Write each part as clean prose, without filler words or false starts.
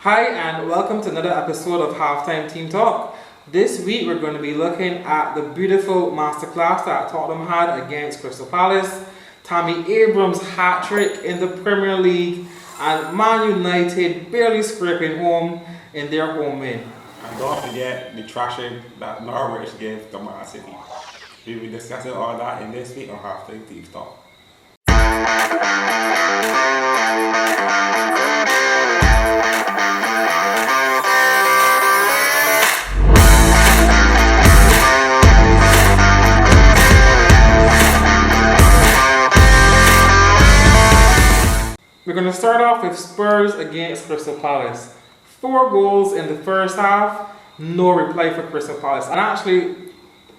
Hi and welcome to another episode of Halftime Team Talk. This week we're going to be looking at the beautiful masterclass that Tottenham had against Crystal Palace, Tammy Abraham's hat-trick in the Premier League, and Man United barely scraping home in their home win. And don't forget the thrashing that Norwich gave to Man City. We'll be discussing all that in this week on Halftime Team Talk. We're going to start off with Spurs against Crystal Palace. 4 goals in the first half, no reply for Crystal Palace. And actually,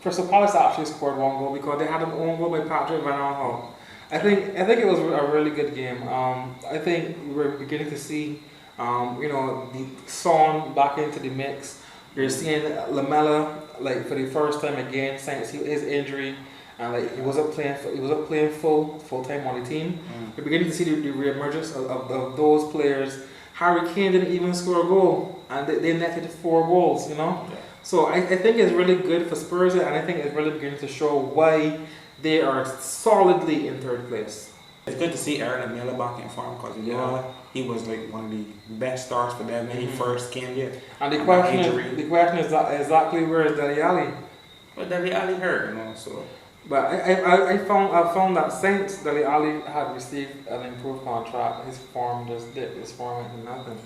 Crystal Palace actually scored 1 goal because they had an own goal by Patrick Van Aanholt. I think it was a really good game. I think we're beginning to see, the Son back into the mix. You're seeing Lamela for the first time again since his injury. And he wasn't playing full time on the team. We're beginning to see the re-emergence of those players. Harry Kane didn't even score a goal, and they netted 4 goals. Yeah. So I think it's really good for Spurs, and I think it's really beginning to show why they are solidly in 3rd place. It's good to see Aaron Lamela back in form because he was one of the best starts for them when he first came here. And the question is exactly where is Dele Alli? But Dele Alli hurt, so. But I found that since Dele Alli had received an improved contract, his form just dipped. His form into nothing.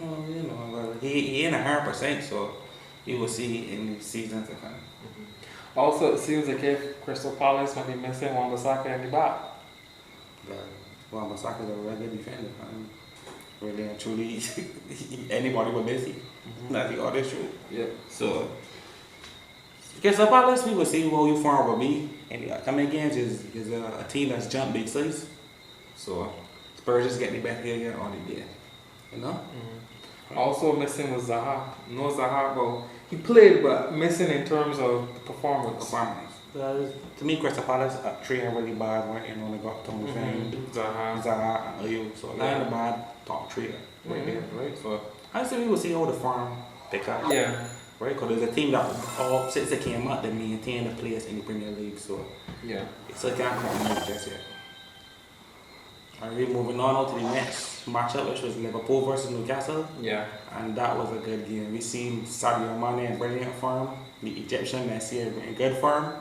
He ain't 100%, so you will see in the season to come. Also, it seems like if Crystal Palace might be missing Wan-Bissaka in the back. Wan-Bissaka is a really good defender. Really and truly, anybody would miss him. That's the other truth. Yeah. So, Crystal Palace, we will see what your form will be. And the upcoming games is a team that's jumped big slates. So, Spurs just get the back here on the day. Also missing was Zaha. No Zaha, well, he played, but missing in terms of performance. To me, Crystal Palace treating really bad when they got Tony Fane, Zaha, and Ayew. So, not a bad top 3 right there, right? So, I think we will see how the farm pick up. Yeah. Right, because there's a team that all since they came out, they maintain the place in the Premier League, so it's a can't come just yet. Alright, moving on to the next matchup, which was Liverpool versus Newcastle. Yeah. And that was a good game. We seen Sadio Mane in brilliant form, the Egyptian Messi in good form.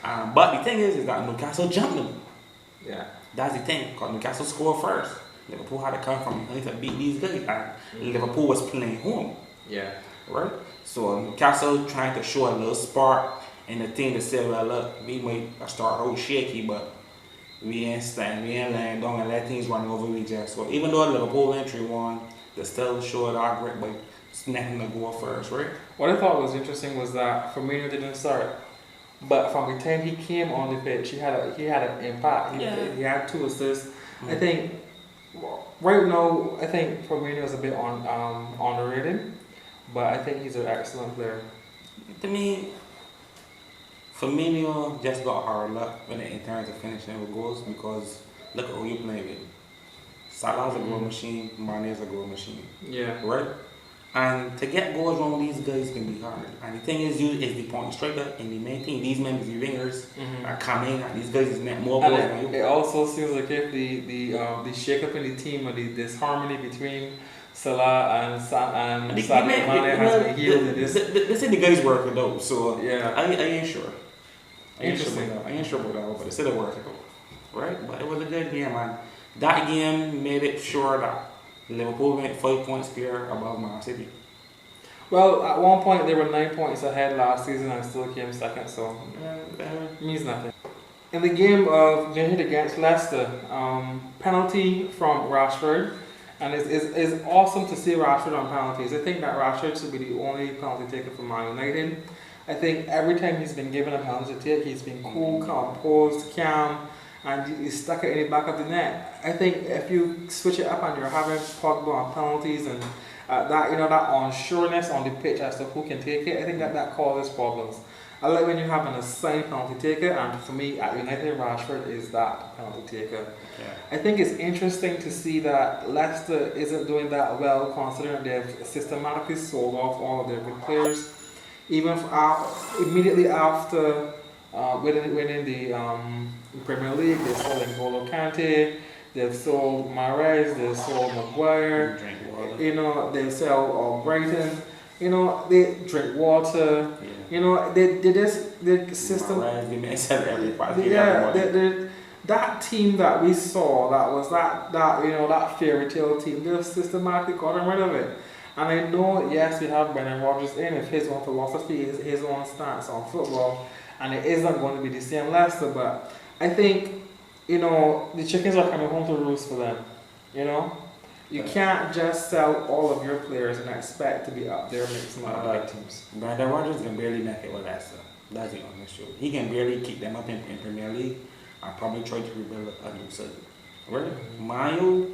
But the thing is that Newcastle jumped them. Yeah. That's the thing, because Newcastle scored first. Liverpool had to come from behind to beat these guys, and Liverpool was playing home. Yeah. Right? So Newcastle trying to show a little spark and the thing to say, well, look, we might start out shaky, but we ain't laying down and let things run over we just. So even though Liverpool entry won, they still showed our grit by snapping the goal first, right? What I thought was interesting was that Firmino didn't start, but from the time he came on the pitch, he had an impact. He had 2 assists. I think right now, Firmino is a bit underrated. But I think he's an excellent player. To me, Firmino just got hard luck in terms of finishing with goals because look at who you play with. Salah's a goal machine, Mane's a goal machine. Yeah. Right? And to get goals wrong, these guys can be hard. And the thing is the point striker and the main thing, these men, the wingers, are coming and these guys is net more goals than you. It also seems like if the shake up in the team or the disharmony between Salah and Sadio Mane has been healed in this. They say the guys working though, so yeah. I ain't sure. I ain't sure about that, but they said it working though. Right? But it was a good game, man. That game made it sure that Liverpool went 5 points clear above Man City. Well, at one point they were 9 points ahead last season and still came second, so it means nothing. In the game of United against Leicester, penalty from Rashford. And it's awesome to see Rashford on penalties. I think that Rashford should be the only penalty taker for Man United. I think every time he's been given a penalty to take, he's been cool, composed, calm, and he's stuck it in the back of the net. I think if you switch it up and you're having Pogba on penalties and that unsureness on the pitch as to who can take it, I think that causes problems. I like when you have an assigned penalty taker, and for me, at United, Rashford is that penalty taker. Yeah. I think it's interesting to see that Leicester isn't doing that well, considering they've systematically sold off all of their good players. Even immediately after winning the Premier League, they sold N'Golo Kante, they've sold Mahrez, they've sold Maguire, you know, they sell Brighton, you know, they drink water, Yeah. you know, they just, the system. That team that we saw, that was that you know, that fairy tale team, they systematically got rid of it. And I know, yes, we have Brendan Rodgers in with his own philosophy, his own stance on football, and it isn't going to be the same Leicester, but I think, you know, the chickens are coming home to roost for them, you know? You can't just sell all of your players and expect to be up there mixing up big teams. Brendan Rodgers can barely make it with Leicester. That's the honest truth. He can barely keep them up in Premier League and probably try to rebuild a new city. Really? Mayo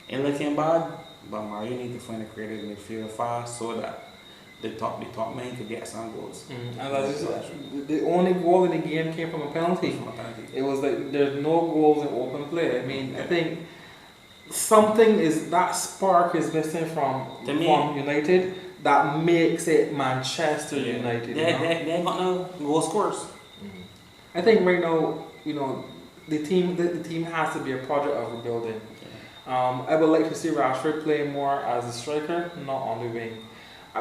ain't looking bad, but Mario need to find a creative midfield fast so that the top man could get some goals. And that's just, the only goal in the game came from a penalty. It was like there's no goals in open play. I mean, I think something is, that spark is missing from United that makes it Manchester United. They ain't got no goal scorers. I think right now, you know, the team has to be a project of rebuilding. I would like to see Rashford play more as a striker, not on the wing.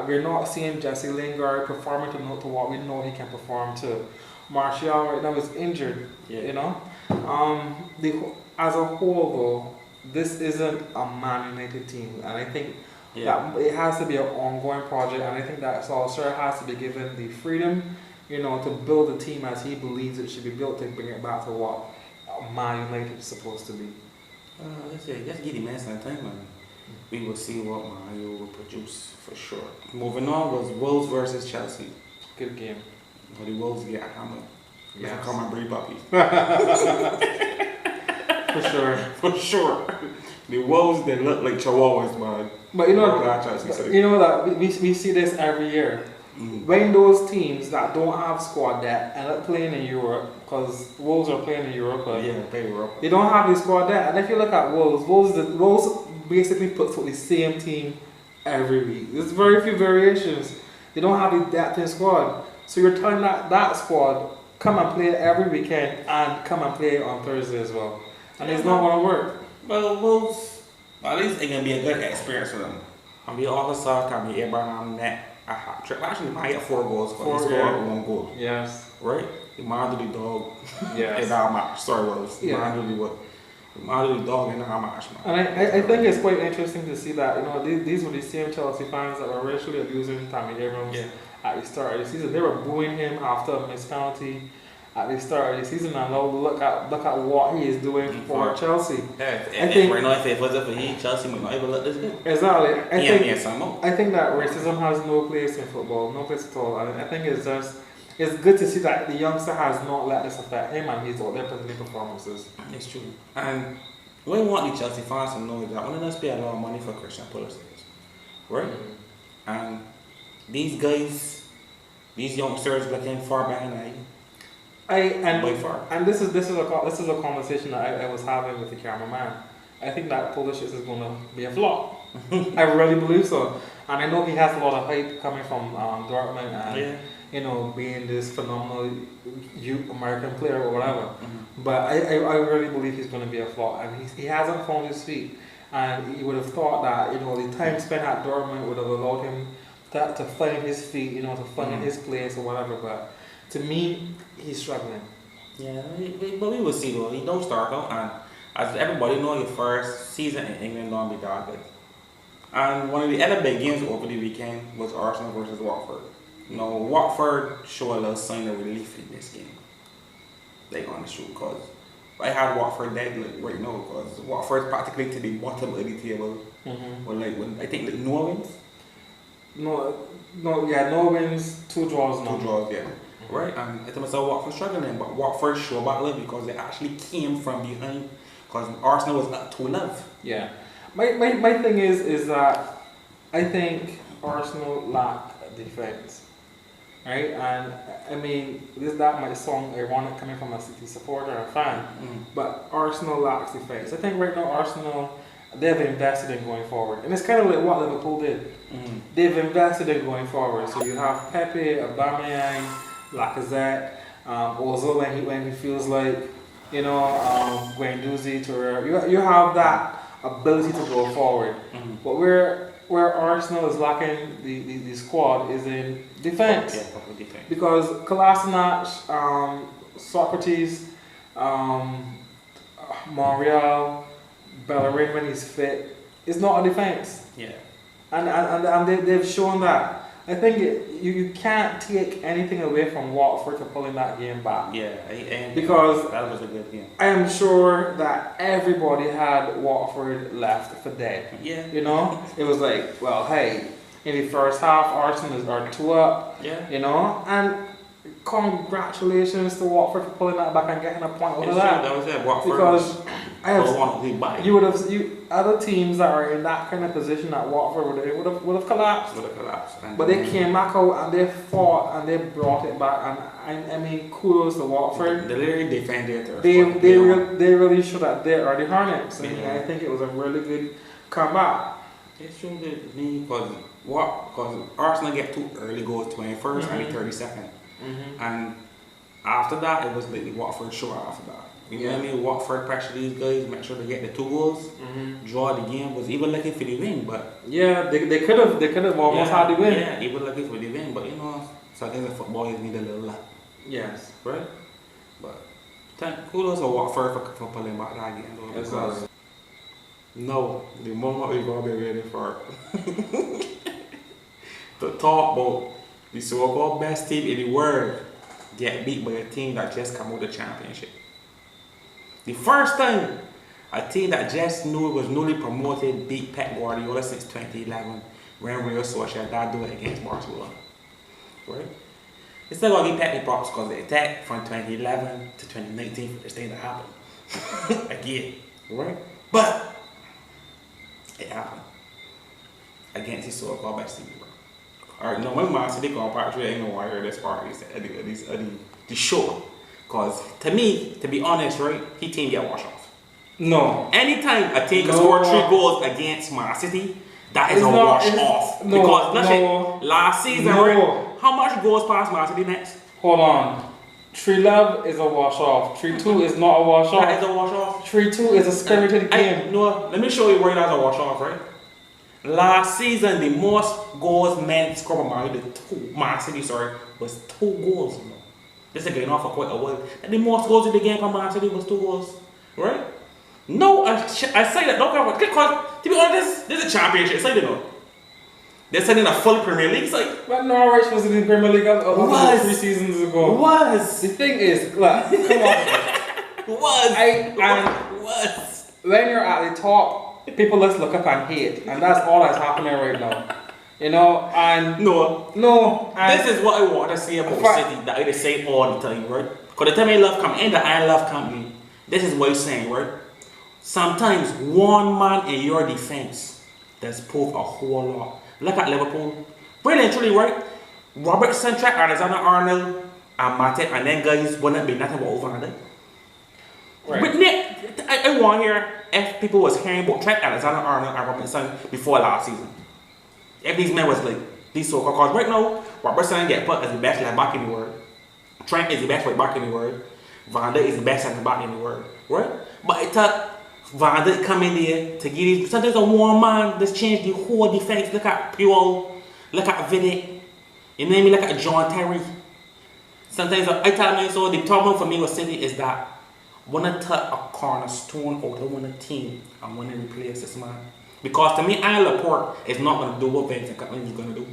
We're not seeing Jesse Lingard performing to what we know he can perform to. Martial right now is injured, you know. As a whole though, this isn't a Man United team, and I think that it has to be an ongoing project, and I think that Solskjaer has to be given the freedom, you know, to build a team as he believes it should be built to bring it back to what Man United is supposed to be. Let's give him some time, man. We will see what Mario will produce for sure. Moving on was Wolves versus Chelsea. Good game. But the Wolves get hammered. Yeah, come and breed puppy. For sure. The Wolves, they look like chihuahuas, man. But you know that we see this every year. When those teams that don't have squad depth end up playing in Europe, because Wolves are playing in Europe, they don't have the squad depth. And if you look at Wolves basically puts out the same team every week. There's very few variations. They don't have the depth in squad. So you're telling that squad, come and play every weekend and come and play on Thursday as well. And it's not going to work. Well, Wolves, at least it's going to be a good experience for them. And we also saw Tammy Abraham net a hat-trick. Actually, he might get 4 goals, but he scored 1 goal. Yes. Right? The man do the dog yes. in our match. Sorry, Wolves. The man do the what? The man do the dog in our match, man. And I think it's quite interesting to see that, you know, these were the same Chelsea fans that were racially abusing Tammy Abraham at the start of the season. They were booing him after a missed penalty at the start of the season, and now look at what he is doing for Chelsea. I think right now, if it wasn't for him, Chelsea might not even look this good. Exactly. I think that racism has no place in football, no place at all. And I think it's good to see that the youngster has not let this affect him, and he's out there presenting performances. It's true. And what we want the Chelsea fans to know is that one of us pay a lot of money for Christian Pulisic, right? And these guys, these youngsters looking far behind. And this is a conversation that I was having with the cameraman. I think that Pulisic is going to be a flop. I really believe so. And I know he has a lot of hype coming from Dortmund and you know, being this phenomenal American player or whatever. But I really believe he's going to be a flop, and he hasn't found his feet. And you would have thought that, you know, the time spent at Dortmund would have allowed him to find his feet, you know, to find his place or whatever. But to me, he's struggling. Yeah, but we will see though. He don't start though, and as everybody knows, your first season in England don't be that good. And one of the other big games over the weekend was Arsenal versus Watford. You know, Watford showed a little sign of relief in this game. They honest truth, because I had Watford dead right now, because Watford's practically to the bottom of the table. With I think no wins. No wins, 2 draws now. 2 draws, right? And I think myself Watford struggling, but Watford showed back love because they actually came from behind, because Arsenal was up 2-0. Yeah. My thing is that I think Arsenal lack defense. right? And I mean, that might sound ironic coming from a City supporter or a fan, but Arsenal lacks defense. I think right now Arsenal, they've invested in going forward, and it's kind of like what Liverpool did. They've invested in going forward. So you have Pepe, Aubameyang, Lacazette, Ozil when he feels like, Guendouzi, Torreira. You have that ability to go forward. But where Arsenal is lacking the squad is in defense. Yeah, proper defense. Because Kolasinac, Socrates, Monreal, Bellerin when he's fit, is not a defense. Yeah. And they've shown that. I think you can't take anything away from Watford for pulling that game back. Yeah, and because that was a good game. I am sure that everybody had Watford left for dead. Yeah. It was like, well, hey, in the first half, Arsenal are 2 up. Yeah. And congratulations to Watford for pulling that back and getting a point over that. That was it. Watford. Because you would have other teams that are in that kind of position at Watford would have collapsed. But they came back out and they fought and they brought it back, and I mean, kudos to Watford. They literally defended it. They really showed that they are the Hornets, and I think it was a really good comeback. It showed that because Arsenal get 2 early goals, 21st and the 32nd, and after that it was like the Watford show after that. You know what I mean? Watford pressure these guys, make sure they get the 2 goals, draw the game. Was even looking for the win, but yeah, they could have almost had the win. Yeah, even looking for the win, but so I think the football is need a little luck. Yes, right. But kudos to Watford for pulling back that game though. Because the moment we're gonna be ready for to talk about the so-called best team in the world get beat by a team that just come out the championship. The first time a team that just was newly promoted beat Pep Guardiola since 2011 when Real Sociedad do it against Barcelona. Right? It's still gonna give Pep the props because the attack from 2011 to 2019 for this thing to happen. Again. Right? But it happened. Against the so-called best team. Alright, no, when Man City called Patrick, I ain't gonna hear this part of the show. Because to me, to be honest, right, his team get washed off. No. Anytime a team can score 3 goals against Man City, that is a wash off. Because last season, right, how much goals past Man City next? Hold on. 3-love is a wash off. 3-2 is not a wash off. That is a wash off. 3-2 is a spirited game. No, let me show you where that's a wash off, right? Last season, the most goals men scored by Man City, was 2 goals. This is getting off for quite a while. And the most goals in the game for Man City was 2 goals, right? No, I say that, don't go because to be honest, this is a championship, so they're sending a full Premier League side. But Norwich was in the Premier League 3 seasons ago. The thing is, look, come on. When you're at the top, people just look up and hate, and that's all that's happening right now. And this is what I want to say about City that I say all the time, right? Because the time I love company and the I love company, this is what I'm saying, right? Sometimes one man in your defense does prove a whole lot. Look at Liverpool. Really and truly, right? Robertson, Trent Alexander-Arnold, and Matip, and then guys wouldn't be nothing but over under. Right. But I want to hear if people was hearing about Trent Alexander-Arnold and Robertson before last season. If these men was like these so-called cars right now, Robertson get put as the best left back in the world. Trent is the best right back in the world. Van Dijk is the best centre back in the world, right? But it took Van Dijk come in there to give these. Sometimes a one man just change the whole defense. Look at Puyol, look at Vidic, you know what I mean? Look at John Terry. Sometimes I tell me so. The problem for me with City is that when I take a cornerstone out of one team and when they replace this man. Because to me, Ian Laporte is not going to do what Vincent Company is going to do.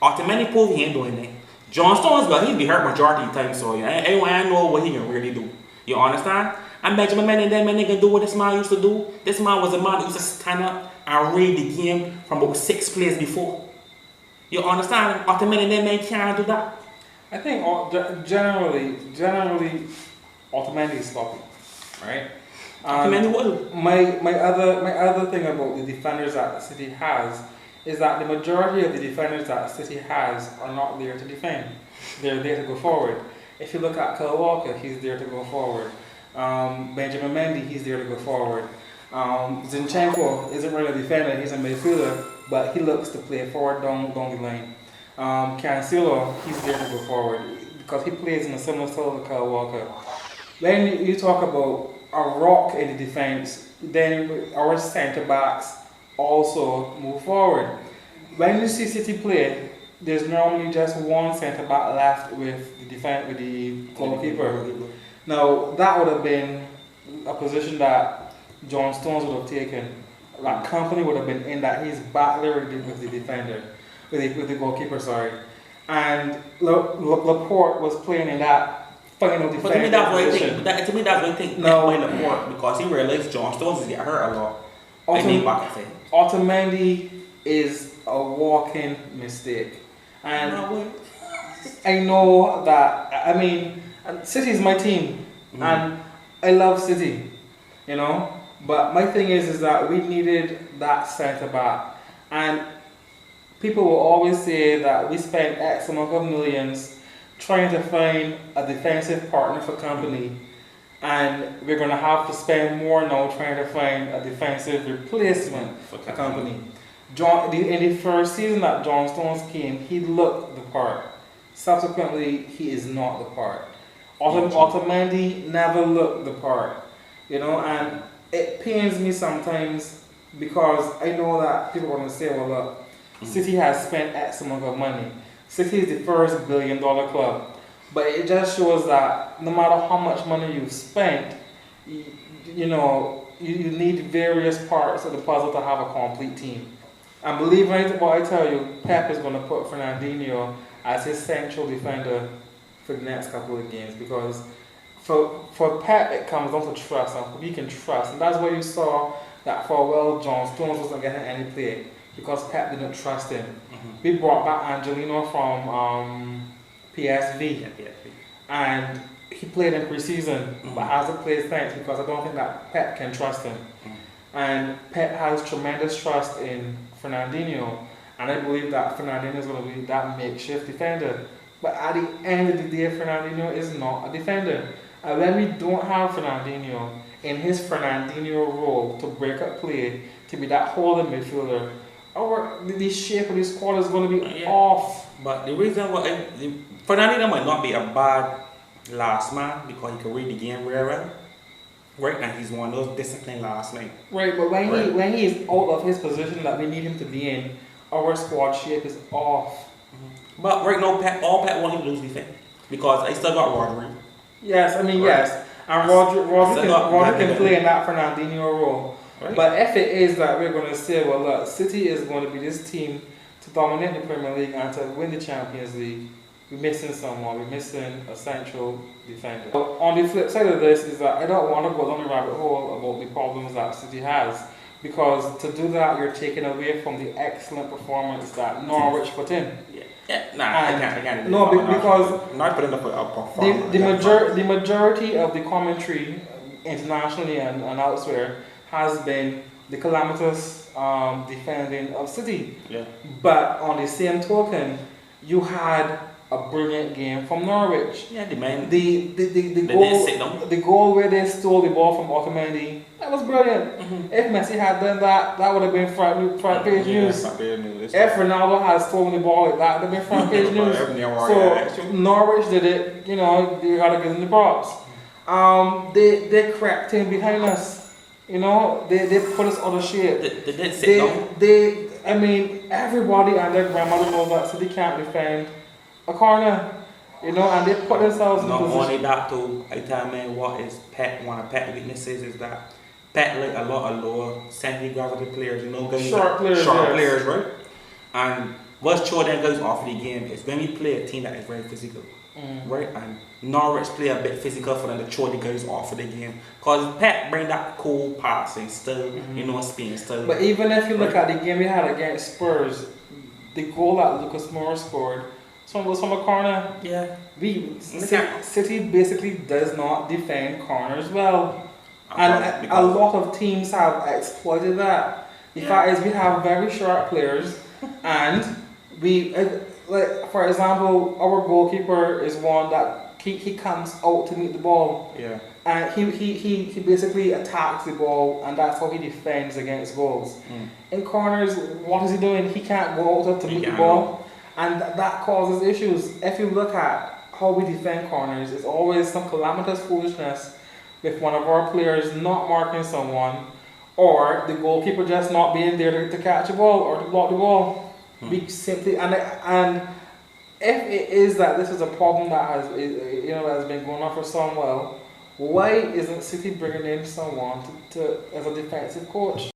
Ultimately, Paul, he ain't doing that. John Stones, well, he'll be hurt majority of the time, so I know what he can really do. You understand? And Benjamin Mendy and them men can do what this man used to do. This man was a man who used to stand up and read the game from about 6 plays before. You understand? Ultimately, them men can't do that. I think generally, Otamendi is sloppy, right? My other thing about the defenders that City has is that the majority of the defenders that City has are not there to defend. they're there to go forward. If you look at Kyle Walker, he's there to go forward. Benjamin Mendy, he's there to go forward. Zinchenko isn't really a defender, he's a midfielder, but he looks to play forward down the lane. Cancelo, he's there to go forward because he plays in a similar style to Kyle Walker. When you talk about a rock in the defense, then our centre backs also move forward. When you see City play, there's normally just one centre back left with the goalkeeper. Now that would have been a position that John Stones would have taken. That Company would have been in that. He's back there with the defender, with the goalkeeper. Sorry, and Laporte was playing in that final defensive position. To me, that's one thing. No, by Laporte because he realized John Stones is getting hurt a lot. Otamendi is a walking mistake, and I know that. I mean, City is my team, and I love City, you know. But my thing is that we needed that centre back, and people will always say that we spent X amount of millions trying to find a defensive partner for Company, and we're going to have to spend more now trying to find a defensive replacement for Company. In the first season that John Stones came, he looked the part. Subsequently, he is not the part. Otamendi never looked the part, you know, and it pains me sometimes because I know that people are going to say, well, look, City has spent X amount of money. City is the first billion-dollar club. But it just shows that no matter how much money you've spent, you need various parts of the puzzle to have a complete team. And believe me what I tell you, Pep is going to put Fernandinho as his central defender for the next couple of games because for Pep, it comes down to trust, and we can trust. And that's why you saw that for a while, John Stones wasn't getting any play because Pep didn't trust him. We brought back Angelino from PSV, and he played in pre-season, but hasn't played since because I don't think that Pep can trust him. And Pep has tremendous trust in Fernandinho, and I believe that Fernandinho is going to be that makeshift defender. But at the end of the day, Fernandinho is not a defender. And when we don't have Fernandinho in his Fernandinho role to break up play, to be that holding midfielder, the shape of this squad is going to be off. But the reason why Fernandinho might not be a bad last man because he can read the game very well. Right, and he's one of those disciplined last men. Right, but when he is out of his position that we need him to be in, our squad shape is off. But right now, all Pep wants him to lose defense because I still got Rodri. Yes, I mean yes, and Rodri can play in that Fernandinho role. Right. But if it is that we're going to say, well, look, City is going to be this team to dominate the Premier League and to win the Champions League, we're missing someone. We're missing a central defender. But on the flip side of this is that I don't want to go down the rabbit hole about the problems that City has, because to do that you're taking away from the excellent performance that Norwich put in. I can't. No, because not putting up a performance. The majority of the commentary internationally and elsewhere has been the calamitous defending of City. Yeah. But on the same token, you had a brilliant game from Norwich. Yeah, the goal where they stole the ball from Otamendi, that was brilliant. If Messi had done that, that would have been front page news. If Ronaldo had stolen the ball like that, would have been front page news. So Norwich did it, you gotta give them the props. They cracked in behind us. They put us out of shape. They did sit down. I mean, everybody and their grandmother knows that City can't defend a corner, and they put themselves in Not position. only that, too, I tell man what is one of Pet's weaknesses is that Pet like a lot of lower center gravity players, guys, short players, right? And what's showing them guys off the game is when we play a team that is very physical, right? And Norwich play a bit physical for them to throw the guys off of the game. Because Pep bring that cool passing style, spin style. But even if you look at the game we had against Spurs, the goal that Lucas Moura scored was from a corner. Yeah. City basically does not defend corners well. And a lot of teams have exploited that. The fact is we have very sharp players and like for example, our goalkeeper is one that he comes out to meet the ball. Yeah. And he basically attacks the ball, and that's how he defends against goals. In corners, what is he doing? He can't go out to meet the ball, and that causes issues. If you look at how we defend corners, it's always some calamitous foolishness with one of our players not marking someone, or the goalkeeper just not being there to catch a ball or to block the ball. We simply and if it is that this is a problem that has has been going on for some while, why isn't City bringing in someone to as a defensive coach?